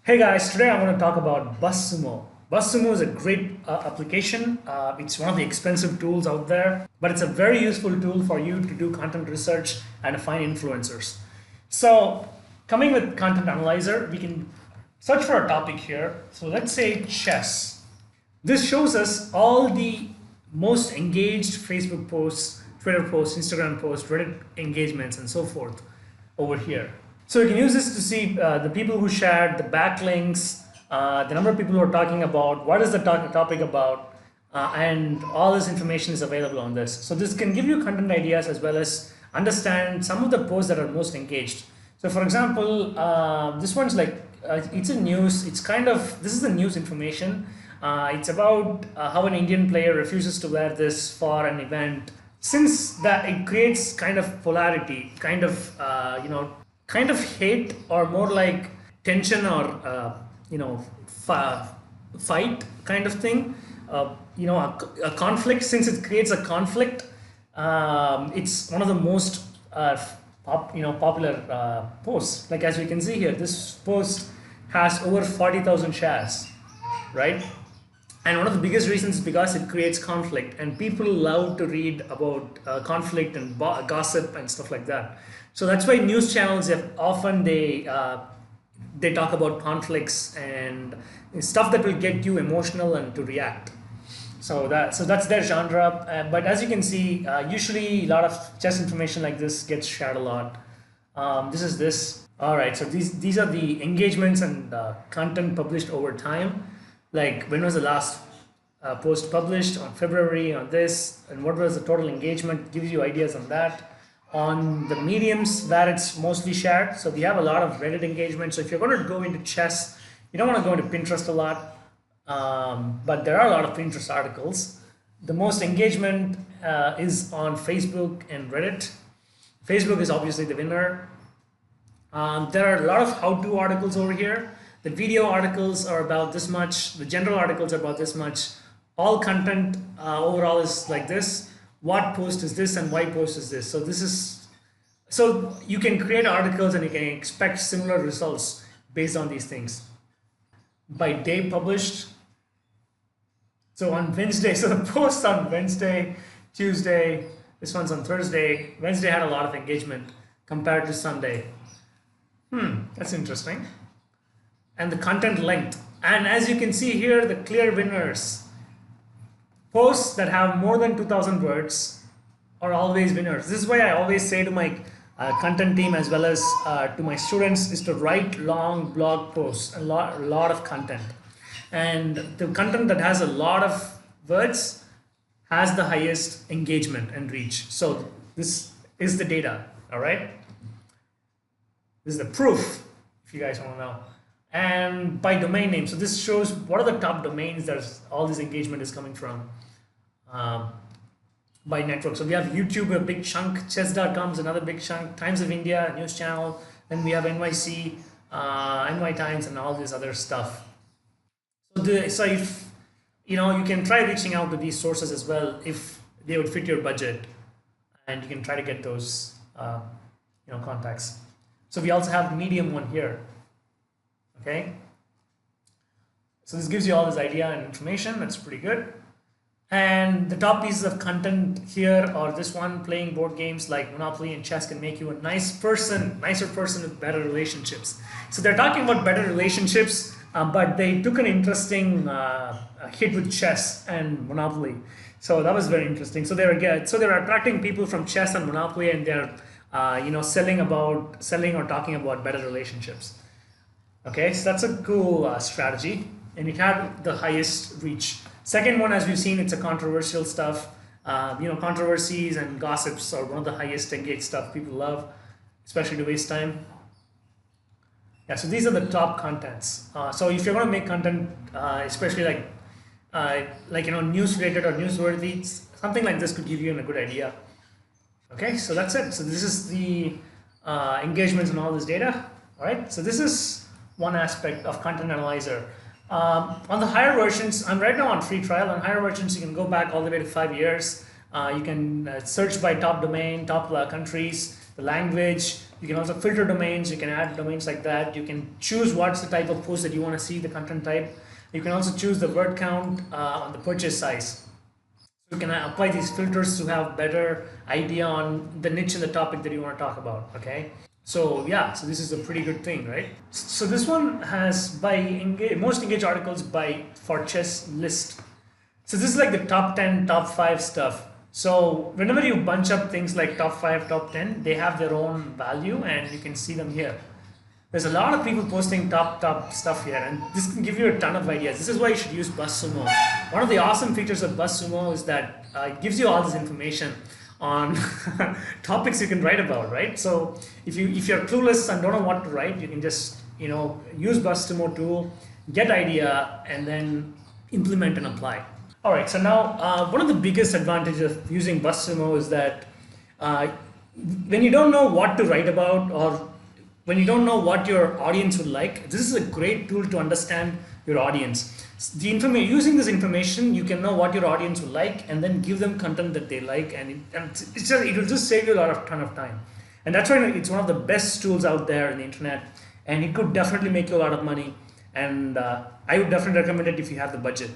Hey guys, today I want to talk about Buzzsumo. Buzzsumo is a great application. It's one of the expensive tools out there, but it's a very useful tool for you to do content research and find influencers. So, coming with Content Analyzer, we can search for a topic here. So, let's say chess. This shows us all the most engaged Facebook posts, Twitter posts, Instagram posts, Reddit engagements, and so forth over here. So you can use this to see the people who shared, the backlinks, the number of people who are talking about, what is the topic about, and all this information is available on this. So this can give you content ideas as well as understand some of the posts that are most engaged. So for example, this one's like, it's a news, this is the news information. It's about how an Indian player refuses to wear this for an event. Since that it creates kind of polarity, kind of hate, or more like tension, or fight kind of thing, a conflict. Since it creates a conflict, it's one of the most popular posts. Like as we can see here, this post has over 40,000 shares, right? And one of the biggest reasons is because it creates conflict, and people love to read about conflict and gossip and stuff like that. So that's why news channels often they talk about conflicts and stuff that will get you emotional and to react. So that's their genre. But as you can see, usually a lot of chess information like this gets shared a lot. This is this. All right. So these are the engagements and content published over time. Like when was the last post published on February on this, and what was the total engagement? Gives you ideas on that. On the mediums where it's mostly shared, so we have a lot of Reddit engagement. So if you're going to go into chess, you don't want to go into Pinterest a lot, but there are a lot of Pinterest articles. The most engagement is on Facebook and Reddit. Facebook is obviously the winner. There are a lot of how-to articles over here. The video articles are about this much. The general articles are about this much. All content overall is like this. What post is this and why post is this? So you can create articles and you can expect similar results based on these things. By day published. So on Wednesday, so the posts on Wednesday, Tuesday, this one's on Thursday. Wednesday had a lot of engagement compared to Sunday. That's interesting. And the content length. And as you can see here, the clear winners. Posts that have more than 2,000 words are always winners. This is why I always say to my content team as well as to my students is to write long blog posts, a lot of content. And the content that has a lot of words has the highest engagement and reach. So this is the data, all right? This is the proof, if you guys want to know. And by domain name, so this shows what are the top domains that all this engagement is coming from by network. So we have YouTube, a big chunk, chess.com is another big chunk, Times of India, news channel, then we have NYC, NY Times, and all this other stuff. So if you can try reaching out to these sources as well if they would fit your budget, and you can try to get those contacts. So we also have the Medium one here. Okay, so this gives you all this idea and information. That's pretty good. And the top pieces of content here are this one: playing board games like Monopoly and chess can make you a nicer person with better relationships. So they're talking about better relationships, but they took an interesting hit with chess and Monopoly. So that was very interesting. So they're attracting people from chess and Monopoly, and they're selling or talking about better relationships. Okay, so that's a cool strategy, and it had the highest reach. Second one, as we've seen, it's a controversial stuff. Controversies and gossips are one of the highest engaged stuff people love, especially to waste time. Yeah, so these are the top contents. So if you're going to make content, especially like news related or newsworthy, something like this could give you a good idea. Okay, so that's it. So this is the engagements and all this data. All right, so this is one aspect of Content Analyzer. On the higher versions, I'm right now on free trial. On higher versions, you can go back all the way to 5 years. You can search by top domain, top countries, the language, You can also filter domains. You can add domains like that. You can choose what's the type of post that you want to see, the content type. You can also choose the word count on the purchase size. So you can apply these filters to have better idea on the niche and the topic that you want to talk about. Okay. So yeah, so this is a pretty good thing, right? So this one has most engaged articles by for chess list. So this is like the top 10, top 5 stuff. So whenever you bunch up things like top 5, top 10, they have their own value and you can see them here. There's a lot of people posting top stuff here, and this can give you a ton of ideas. This is why you should use Buzzsumo. One of the awesome features of Buzzsumo is that it gives you all this information on topics you can write about, right? So if you're clueless and don't know what to write, you can just use Buzzsumo tool, get idea, and then implement and apply. All right, so now one of the biggest advantages of using Buzzsumo is that when you don't know what to write about, or when you don't know what your audience would like, this is a great tool to understand your audience. Using this information, you can know what your audience will like and then give them content that they like, and it will just save you a ton of time. And that's why it's one of the best tools out there in the internet, and it could definitely make you a lot of money. And I would definitely recommend it if you have the budget.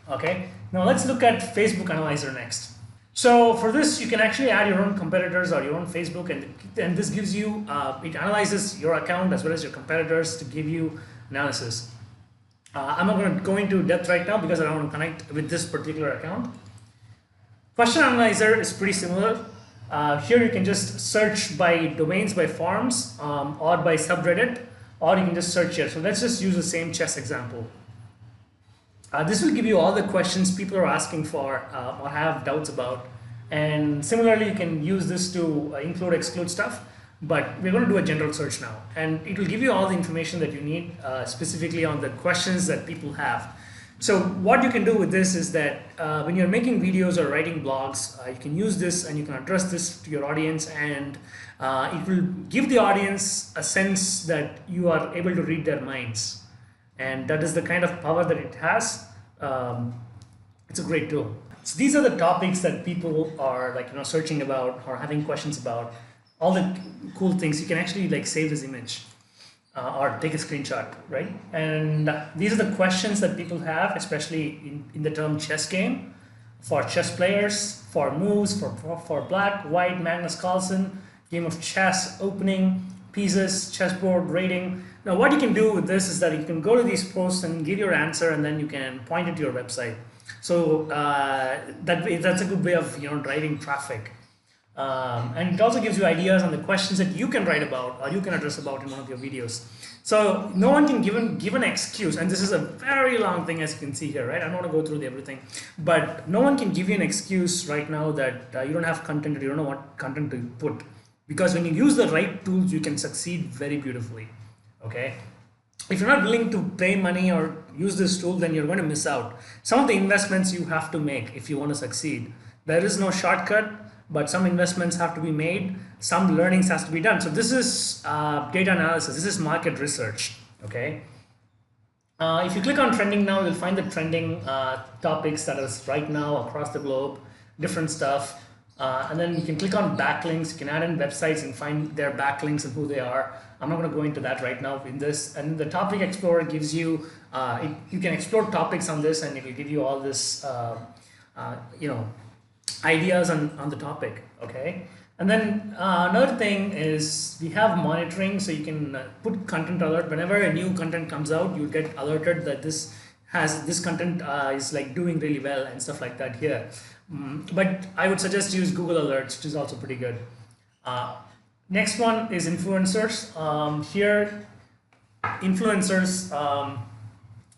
Okay, now let's look at Facebook Analyzer next. So for this, you can actually add your own competitors or your own Facebook, and this gives you, it analyzes your account as well as your competitors to give you analysis. I'm not going to go into depth right now because I don't want to connect with this particular account. Question Analyzer is pretty similar. Here you can just search by domains, by forums, or by subreddit, or you can just search here. So let's just use the same chess example. This will give you all the questions people are asking for or have doubts about. And similarly, you can use this to include, exclude stuff. But we're going to do a general search now. And it will give you all the information that you need specifically on the questions that people have. So what you can do with this is that when you're making videos or writing blogs, you can use this and you can address this to your audience, and it will give the audience a sense that you are able to read their minds. And that is the kind of power that it has. It's a great tool. So these are the topics that people are searching about or having questions about. All the cool things. You can actually save this image or take a screenshot, right? And these are the questions that people have, especially in the term chess game, for chess players, for moves, for black, white, Magnus Carlsen, game of chess, opening, pieces, chessboard, rating. Now what you can do with this is that you can go to these posts and give your answer, and then you can point it to your website. So that's a good way of driving traffic. And it also gives you ideas on the questions that you can write about or you can address about in one of your videos. So no one can give an excuse, and this is a very long thing as you can see here, right? I don't want to go through everything, but no one can give you an excuse right now that you don't have content or you don't know what content to put. Because when you use the right tools, you can succeed very beautifully, okay? If you're not willing to pay money or use this tool, then you're going to miss out. Some of the investments you have to make if you want to succeed. There is no shortcut, but some investments have to be made. Some learnings has to be done. So this is data analysis. This is market research, okay? If you click on trending now, you'll find the trending topics that is right now across the globe, different stuff. And then you can click on backlinks. You can add in websites and find their backlinks and who they are. I'm not going to go into that right now in this. And the topic explorer gives you, you can explore topics on this, and it will give you all this, ideas on the topic, okay? And then another thing is we have monitoring, so you can put content alert. Whenever a new content comes out, you get alerted that this content is doing really well and stuff like that here. But I would suggest use Google Alerts, which is also pretty good. Next one is influencers. Here, influencers,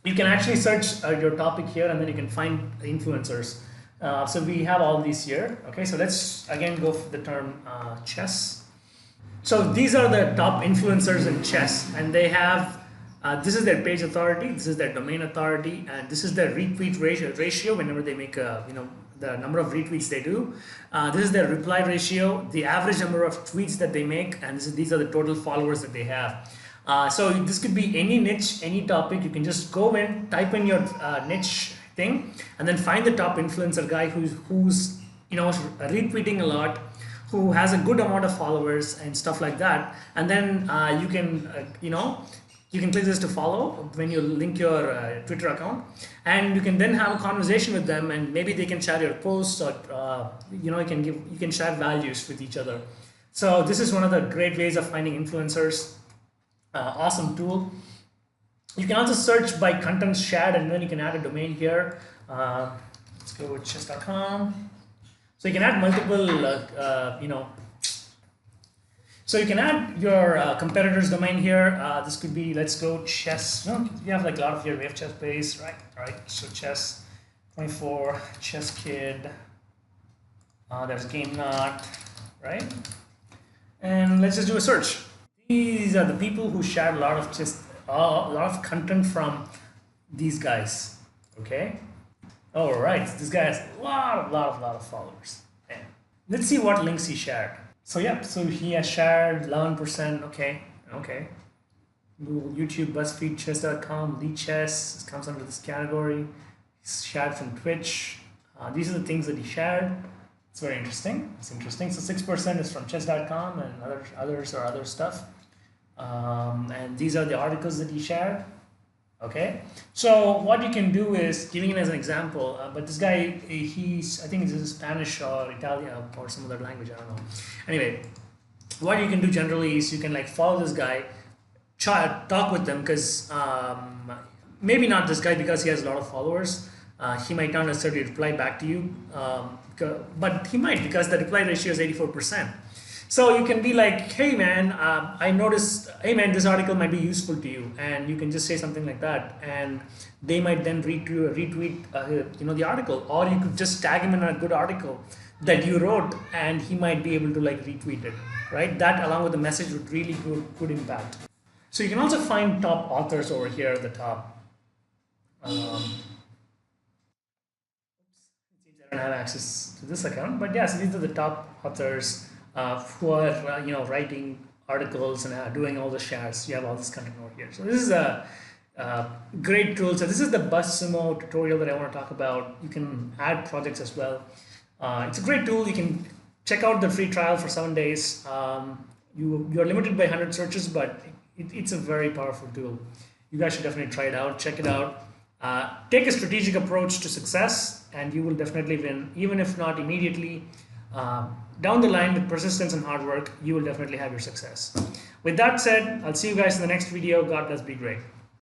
you can actually search your topic here, and then you can find influencers. So we have all these here. Okay, so let's again go for the term chess. So these are the top influencers in chess, and they have this is their page authority, this is their domain authority, and this is their retweet ratio whenever they make a the number of retweets they do. This is their reply ratio, the average number of tweets that they make, and these are the total followers that they have. So this could be any niche, any topic. You can just go in, type in your niche thing, and then find the top influencer guy who's retweeting a lot, who has a good amount of followers and stuff like that, and then you can you can click this to follow when you link your Twitter account, and you can then have a conversation with them, and maybe they can share your posts, or you can share values with each other. So this is one of the great ways of finding influencers. Awesome tool. You can also search by content shared, and then you can add a domain here. Let's go with chess.com. So you can add multiple, so you can add your competitor's domain here. This could be, let's go chess. No, we have like a lot of here. We have chess base, right? All right. So chess 24, chess kid. There's game not, right? And let's just do a search. These are the people who shared a lot of content from these guys. Okay. All right. This guy has a lot of followers. And let's see what links he shared. So yeah, so he has shared 11%. Okay. Google, YouTube, BuzzFeed, chess.com, Lead Chess. This comes under this category. He's shared from Twitch. These are the things that he shared. It's very interesting. It's interesting. So 6% is from chess.com, and others are other stuff. And these are the articles that he shared. Okay. So what you can do is, giving it as an example, but this guy, I think it's Spanish or Italian or some other language, I don't know. Anyway, what you can do generally is you can like follow this guy, talk with them, because maybe not this guy because he has a lot of followers. He might not necessarily reply back to you, but he might, because the reply ratio is 84%. So you can be like, hey man, I noticed, hey man, this article might be useful to you, and you can just say something like that, and they might then retweet the article, or you could just tag him in a good article that you wrote, and he might be able to like retweet it, right? That along with the message would really good impact. So you can also find top authors over here at the top. Oops, I don't have access to this account, but yes, these are the top authors who are writing articles and doing all the shares. You have all this content over here. So this is a great tool. So this is the Buzzsumo tutorial that I want to talk about. You can add projects as well. It's a great tool. You can check out the free trial for 7 days. You're limited by 100 searches, but it's a very powerful tool. You guys should definitely try it out. Check it out. Take a strategic approach to success, and you will definitely win, even if not immediately. Down the line, with persistence and hard work, you will definitely have your success. With that said, I'll see you guys in the next video. God bless, be great.